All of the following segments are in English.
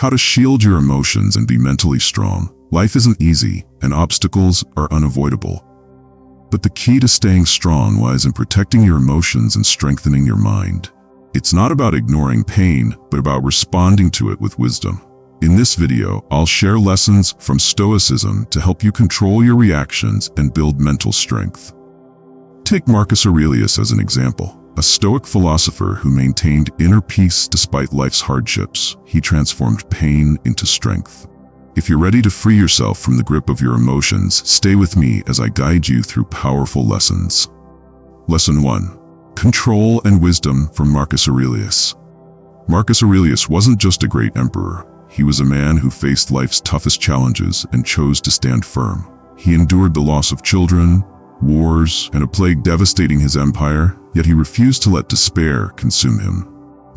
How to shield your emotions and be mentally strong. Life isn't easy, and obstacles are unavoidable. But the key to staying strong lies in protecting your emotions and strengthening your mind. It's not about ignoring pain, but about responding to it with wisdom. In this video, I'll share lessons from Stoicism to help you control your reactions and build mental strength. Take Marcus Aurelius as an example. A Stoic philosopher who maintained inner peace despite life's hardships. He transformed pain into strength. If you're ready to free yourself from the grip of your emotions, stay with me as I guide you through powerful lessons. Lesson 1. Control and Wisdom from Marcus Aurelius. Marcus Aurelius wasn't just a great emperor. He was a man who faced life's toughest challenges and chose to stand firm. He endured the loss of children, wars, and a plague devastating his empire, yet he refused to let despair consume him.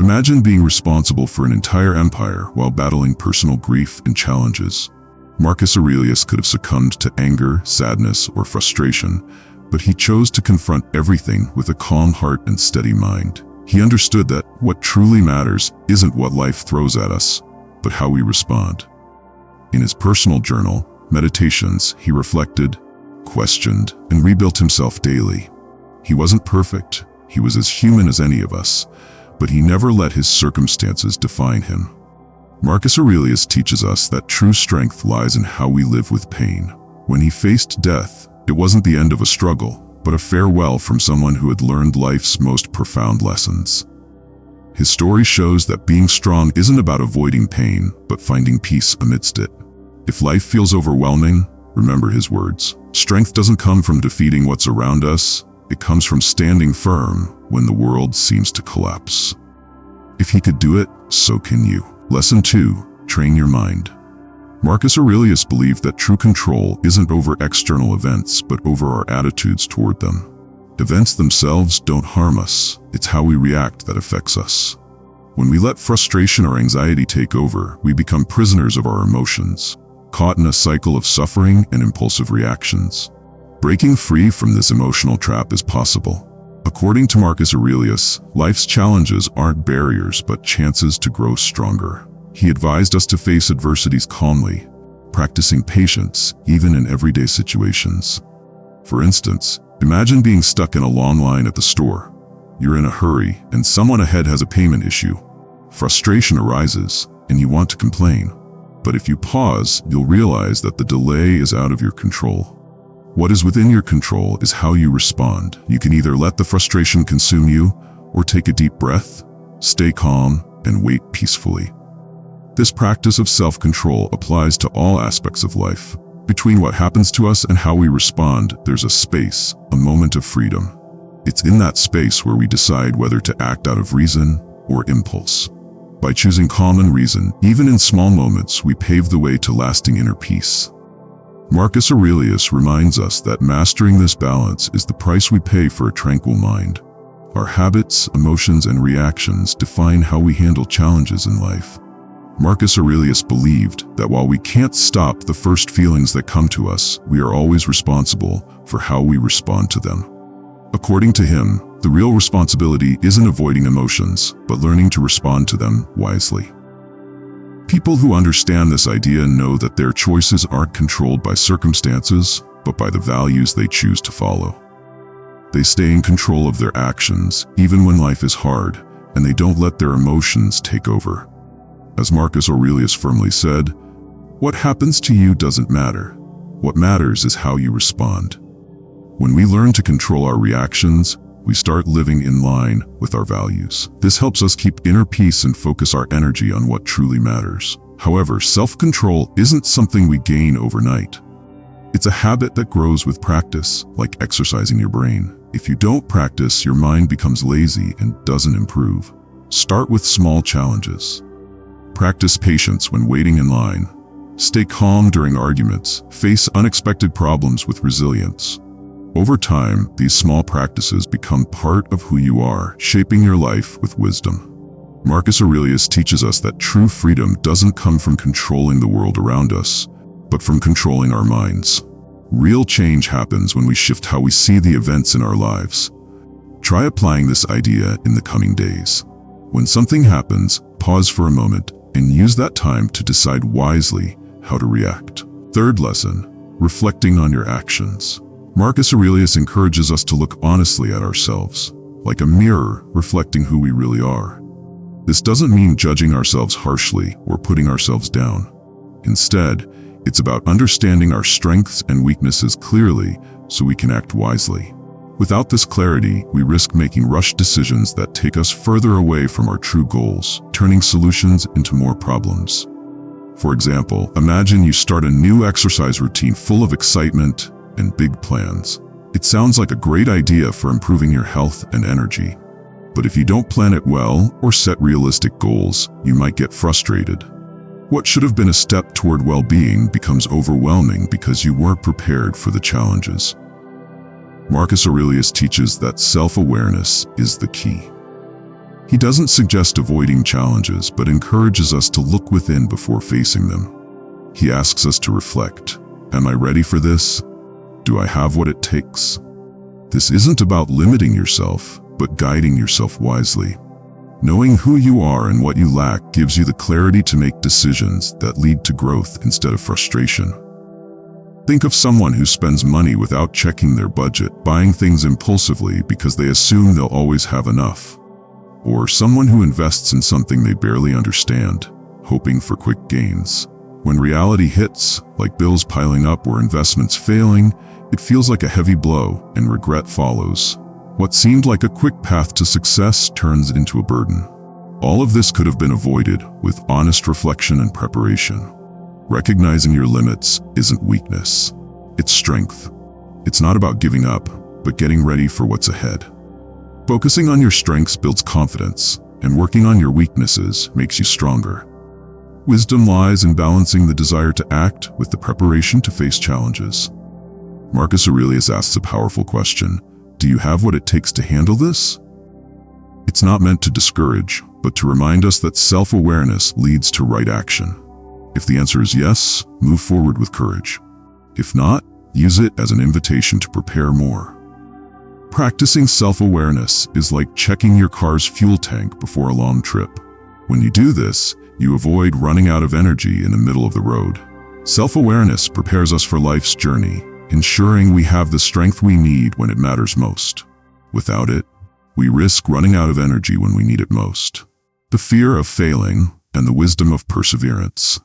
Imagine being responsible for an entire empire while battling personal grief and challenges. Marcus Aurelius could have succumbed to anger, sadness, or frustration, but he chose to confront everything with a calm heart and steady mind. He understood that what truly matters isn't what life throws at us, but how we respond. In his personal journal, Meditations, he reflected, questioned, and rebuilt himself daily. He wasn't perfect, he was as human as any of us, but he never let his circumstances define him. Marcus Aurelius teaches us that true strength lies in how we live with pain. When he faced death, it wasn't the end of a struggle, but a farewell from someone who had learned life's most profound lessons. His story shows that being strong isn't about avoiding pain, but finding peace amidst it. If life feels overwhelming, remember his words. Strength doesn't come from defeating what's around us, it comes from standing firm when the world seems to collapse. If he could do it, so can you. Lesson 2. Train your mind. Marcus Aurelius believed that true control isn't over external events, but over our attitudes toward them. Events themselves don't harm us, it's how we react that affects us. When we let frustration or anxiety take over, we become prisoners of our emotions, caught in a cycle of suffering and impulsive reactions. Breaking free from this emotional trap is possible. According to Marcus Aurelius, life's challenges aren't barriers but chances to grow stronger. He advised us to face adversities calmly, practicing patience even in everyday situations. For instance, imagine being stuck in a long line at the store. You're in a hurry and someone ahead has a payment issue. Frustration arises and you want to complain. But if you pause, you'll realize that the delay is out of your control. What is within your control is how you respond. You can either let the frustration consume you or take a deep breath, stay calm, and wait peacefully. This practice of self-control applies to all aspects of life. Between what happens to us and how we respond, there's a space, a moment of freedom. It's in that space where we decide whether to act out of reason or impulse. By choosing calm and reason, even in small moments, we pave the way to lasting inner peace. Marcus Aurelius reminds us that mastering this balance is the price we pay for a tranquil mind. Our habits, emotions, and reactions define how we handle challenges in life. Marcus Aurelius believed that while we can't stop the first feelings that come to us, we are always responsible for how we respond to them. According to him, the real responsibility isn't avoiding emotions, but learning to respond to them wisely. People who understand this idea know that their choices aren't controlled by circumstances, but by the values they choose to follow. They stay in control of their actions, even when life is hard, and they don't let their emotions take over. As Marcus Aurelius firmly said, "What happens to you doesn't matter. What matters is how you respond." When we learn to control our reactions, we start living in line with our values. This helps us keep inner peace and focus our energy on what truly matters. However, self-control isn't something we gain overnight. It's a habit that grows with practice, like exercising your brain. If you don't practice, your mind becomes lazy and doesn't improve. Start with small challenges. Practice patience when waiting in line. Stay calm during arguments. Face unexpected problems with resilience. Over time, these small practices become part of who you are, shaping your life with wisdom. Marcus Aurelius teaches us that true freedom doesn't come from controlling the world around us, but from controlling our minds. Real change happens when we shift how we see the events in our lives. Try applying this idea in the coming days. When something happens, pause for a moment and use that time to decide wisely how to react. Third lesson, reflecting on your actions. Marcus Aurelius encourages us to look honestly at ourselves, like a mirror reflecting who we really are. This doesn't mean judging ourselves harshly or putting ourselves down. Instead, it's about understanding our strengths and weaknesses clearly so we can act wisely. Without this clarity, we risk making rushed decisions that take us further away from our true goals, turning solutions into more problems. For example, imagine you start a new exercise routine full of excitement and big plans. It sounds like a great idea for improving your health and energy. But if you don't plan it well or set realistic goals, you might get frustrated. What should have been a step toward well-being becomes overwhelming because you weren't prepared for the challenges. Marcus Aurelius teaches that self-awareness is the key. He doesn't suggest avoiding challenges, but encourages us to look within before facing them. He asks us to reflect. Am I ready for this? Do I have what it takes? This isn't about limiting yourself, but guiding yourself wisely. Knowing who you are and what you lack gives you the clarity to make decisions that lead to growth instead of frustration. Think of someone who spends money without checking their budget, buying things impulsively because they assume they'll always have enough. Or someone who invests in something they barely understand, hoping for quick gains. When reality hits, like bills piling up or investments failing, it feels like a heavy blow and regret follows. What seemed like a quick path to success turns into a burden. All of this could have been avoided with honest reflection and preparation. Recognizing your limits isn't weakness, it's strength. It's not about giving up, but getting ready for what's ahead. Focusing on your strengths builds confidence, and working on your weaknesses makes you stronger. Wisdom lies in balancing the desire to act with the preparation to face challenges. Marcus Aurelius asks a powerful question: do you have what it takes to handle this? It's not meant to discourage, but to remind us that self-awareness leads to right action. If the answer is yes, move forward with courage. If not, use it as an invitation to prepare more. Practicing self-awareness is like checking your car's fuel tank before a long trip. When you do this, you avoid running out of energy in the middle of the road. Self-awareness prepares us for life's journey, ensuring we have the strength we need when it matters most. Without it, we risk running out of energy when we need it most. The fear of failing and the wisdom of perseverance.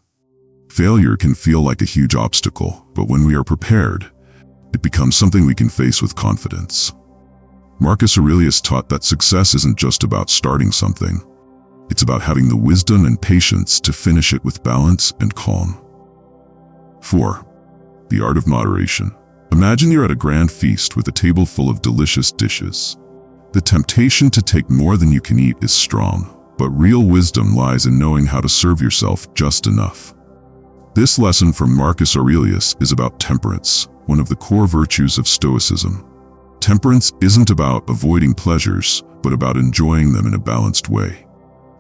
Failure can feel like a huge obstacle, but when we are prepared, it becomes something we can face with confidence. Marcus Aurelius taught that success isn't just about starting something. It's about having the wisdom and patience to finish it with balance and calm. 4. The art of moderation. Imagine you're at a grand feast with a table full of delicious dishes. The temptation to take more than you can eat is strong, but real wisdom lies in knowing how to serve yourself just enough. This lesson from Marcus Aurelius is about temperance, one of the core virtues of Stoicism. Temperance isn't about avoiding pleasures, but about enjoying them in a balanced way.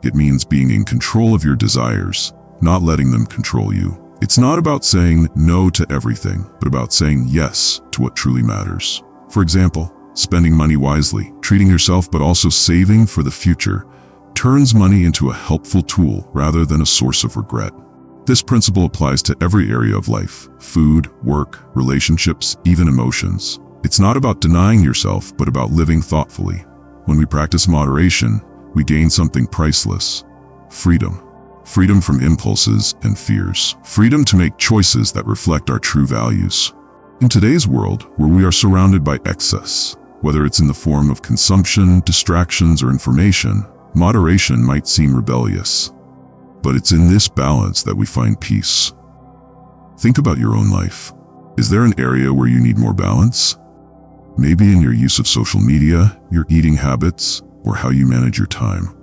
It means being in control of your desires, not letting them control you. It's not about saying no to everything, but about saying yes to what truly matters. For example, spending money wisely, treating yourself but also saving for the future, turns money into a helpful tool rather than a source of regret. This principle applies to every area of life: food, work, relationships, even emotions. It's not about denying yourself, but about living thoughtfully. When we practice moderation, we gain something priceless: freedom. Freedom from impulses and fears. Freedom to make choices that reflect our true values. In today's world, where we are surrounded by excess, whether it's in the form of consumption, distractions, or information, moderation might seem rebellious. But it's in this balance that we find peace. Think about your own life. Is there an area where you need more balance? Maybe in your use of social media, your eating habits, or how you manage your time.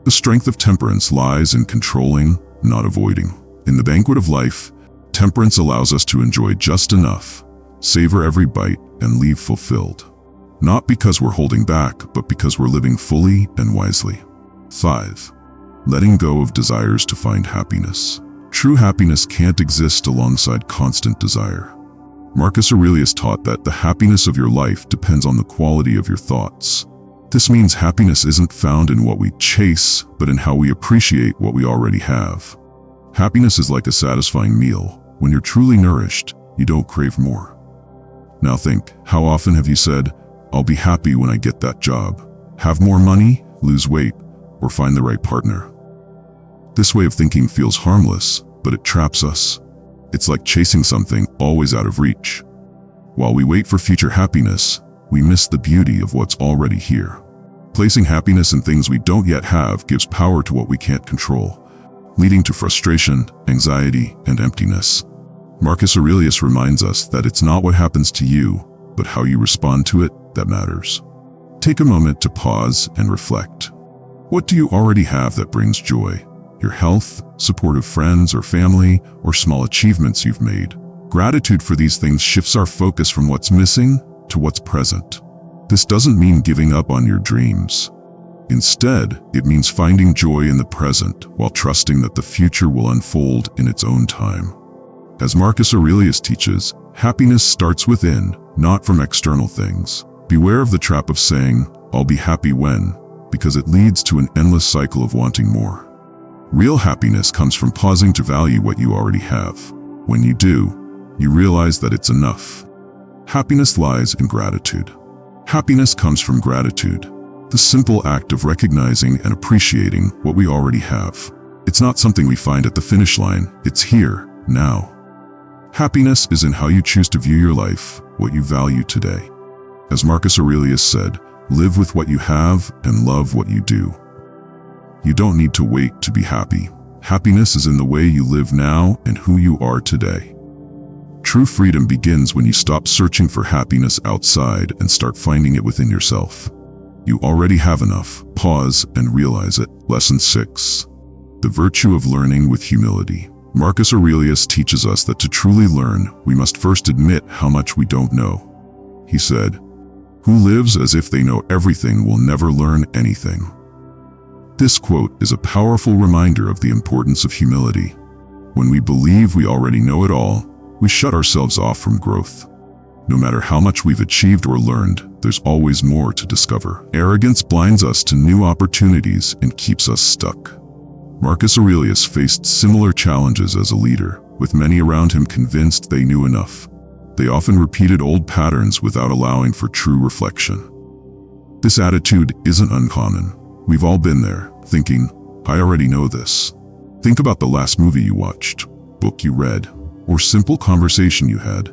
The strength of temperance lies in controlling, not avoiding. In the banquet of life, temperance allows us to enjoy just enough, savor every bite, and leave fulfilled. Not because we're holding back, but because we're living fully and wisely. 5. Letting go of desires to find happiness. True happiness can't exist alongside constant desire. Marcus Aurelius taught that the happiness of your life depends on the quality of your thoughts. This means happiness isn't found in what we chase, but in how we appreciate what we already have. Happiness is like a satisfying meal. When you're truly nourished, you don't crave more. Now think, how often have you said, "I'll be happy when I get that job, have more money, lose weight, or find the right partner"? This way of thinking feels harmless, but it traps us. It's like chasing something always out of reach. While we wait for future happiness, we miss the beauty of what's already here. Placing happiness in things we don't yet have gives power to what we can't control, leading to frustration, anxiety, and emptiness. Marcus Aurelius reminds us that it's not what happens to you, but how you respond to it that matters. Take a moment to pause and reflect. What do you already have that brings joy? Your health, supportive friends or family, or small achievements you've made? Gratitude for these things shifts our focus from what's missing to what's present. This doesn't mean giving up on your dreams. Instead, it means finding joy in the present while trusting that the future will unfold in its own time. As Marcus Aurelius teaches, happiness starts within, not from external things. Beware of the trap of saying, "I'll be happy when," because it leads to an endless cycle of wanting more. Real happiness comes from pausing to value what you already have. When you do, you realize that it's enough. Happiness lies in gratitude. Happiness comes from gratitude, the simple act of recognizing and appreciating what we already have. It's not something we find at the finish line, it's here, now. Happiness is in how you choose to view your life, what you value today. As Marcus Aurelius said, live with what you have and love what you do. You don't need to wait to be happy. Happiness is in the way you live now and who you are today. True freedom begins when you stop searching for happiness outside and start finding it within yourself. You already have enough. Pause and realize it. Lesson 6. The virtue of learning with humility. Marcus Aurelius teaches us that to truly learn, we must first admit how much we don't know. He said, "Who lives as if they know everything will never learn anything." This quote is a powerful reminder of the importance of humility. When we believe we already know it all, we shut ourselves off from growth. No matter how much we've achieved or learned, there's always more to discover. Arrogance blinds us to new opportunities and keeps us stuck. Marcus Aurelius faced similar challenges as a leader, with many around him convinced they knew enough. They often repeated old patterns without allowing for true reflection. This attitude isn't uncommon. We've all been there, thinking, "I already know this." Think about the last movie you watched, book you read, or simple conversation you had.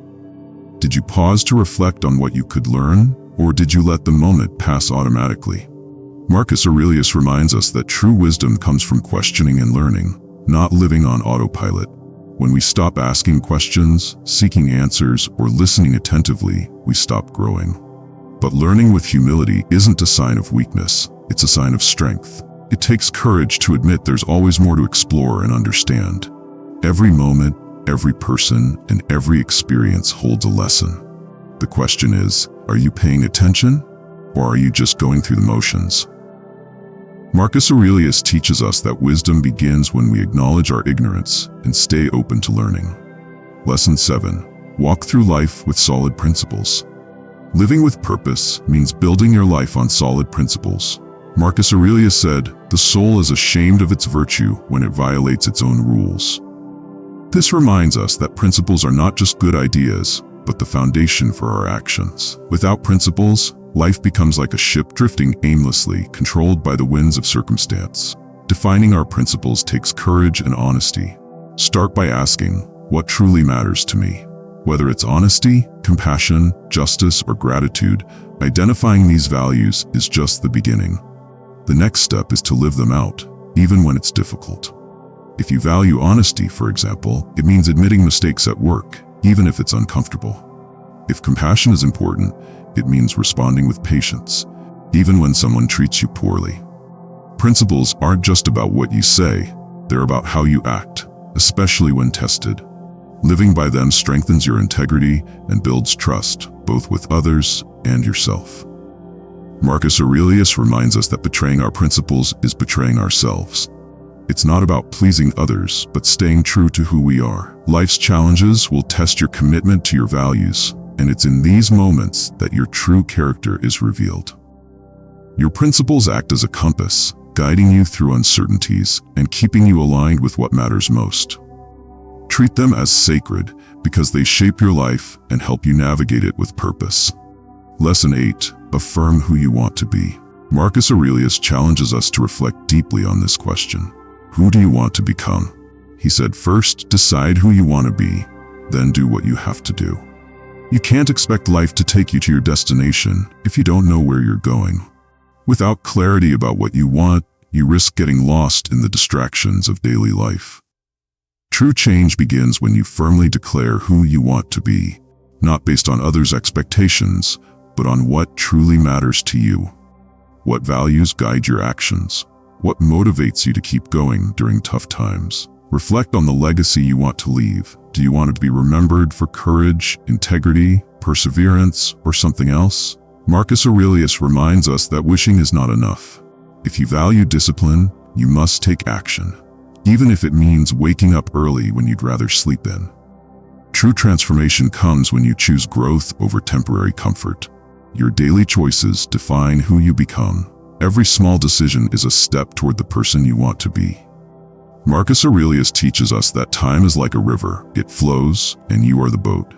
Did you pause to reflect on what you could learn, or did you let the moment pass automatically? Marcus Aurelius reminds us that true wisdom comes from questioning and learning, not living on autopilot. When we stop asking questions, seeking answers, or listening attentively, we stop growing. But learning with humility isn't a sign of weakness, it's a sign of strength. It takes courage to admit there's always more to explore and understand. Every moment, every person, and every experience holds a lesson. The question is, are you paying attention, or are you just going through the motions? Marcus Aurelius teaches us that wisdom begins when we acknowledge our ignorance and stay open to learning. Lesson 7. Walk through life with solid principles. Living with purpose means building your life on solid principles. Marcus Aurelius said, "The soul is ashamed of its virtue when it violates its own rules." This reminds us that principles are not just good ideas, but the foundation for our actions. Without principles, life becomes like a ship drifting aimlessly, controlled by the winds of circumstance. Defining our principles takes courage and honesty. Start by asking, what truly matters to me? Whether it's honesty, compassion, justice, or gratitude, identifying these values is just the beginning. The next step is to live them out, even when it's difficult. If you value honesty, for example, it means admitting mistakes at work, even if it's uncomfortable. If compassion is important, it means responding with patience, even when someone treats you poorly. Principles aren't just about what you say, they're about how you act, especially when tested. Living by them strengthens your integrity and builds trust, both with others and yourself. Marcus Aurelius reminds us that betraying our principles is betraying ourselves. It's not about pleasing others, but staying true to who we are. Life's challenges will test your commitment to your values, and it's in these moments that your true character is revealed. Your principles act as a compass, guiding you through uncertainties and keeping you aligned with what matters most. Treat them as sacred because they shape your life and help you navigate it with purpose. Lesson 8. Affirm who you want to be. Marcus Aurelius challenges us to reflect deeply on this question. Who do you want to become? He said, first, decide who you want to be, then do what you have to do. You can't expect life to take you to your destination if you don't know where you're going. Without clarity about what you want, you risk getting lost in the distractions of daily life. True change begins when you firmly declare who you want to be, not based on others' expectations, but on what truly matters to you. What values guide your actions? What motivates you to keep going during tough times? Reflect on the legacy you want to leave. Do you want it to be remembered for courage, integrity, perseverance, or something else? Marcus Aurelius reminds us that wishing is not enough. If you value discipline, you must take action, even if it means waking up early when you'd rather sleep in. True transformation comes when you choose growth over temporary comfort. Your daily choices define who you become. Every small decision is a step toward the person you want to be. Marcus Aurelius teaches us that time is like a river. It flows, and you are the boat.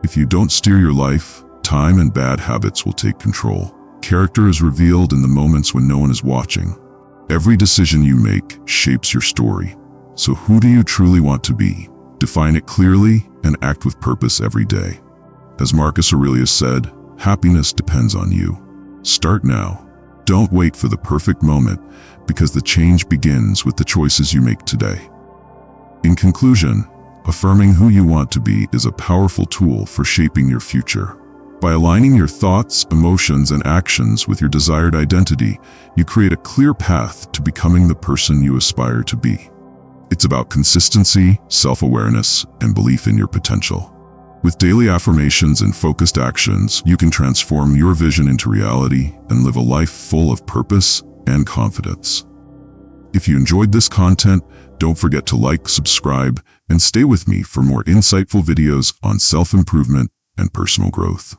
If you don't steer your life, time and bad habits will take control. Character is revealed in the moments when no one is watching. Every decision you make shapes your story. So who do you truly want to be? Define it clearly and act with purpose every day. As Marcus Aurelius said, happiness depends on you. Start now. Don't wait for the perfect moment, because the change begins with the choices you make today. In conclusion, affirming who you want to be is a powerful tool for shaping your future. By aligning your thoughts, emotions, and actions with your desired identity, you create a clear path to becoming the person you aspire to be. It's about consistency, self-awareness, and belief in your potential. With daily affirmations and focused actions, you can transform your vision into reality and live a life full of purpose and confidence. If you enjoyed this content, don't forget to like, subscribe, and stay with me for more insightful videos on self-improvement and personal growth.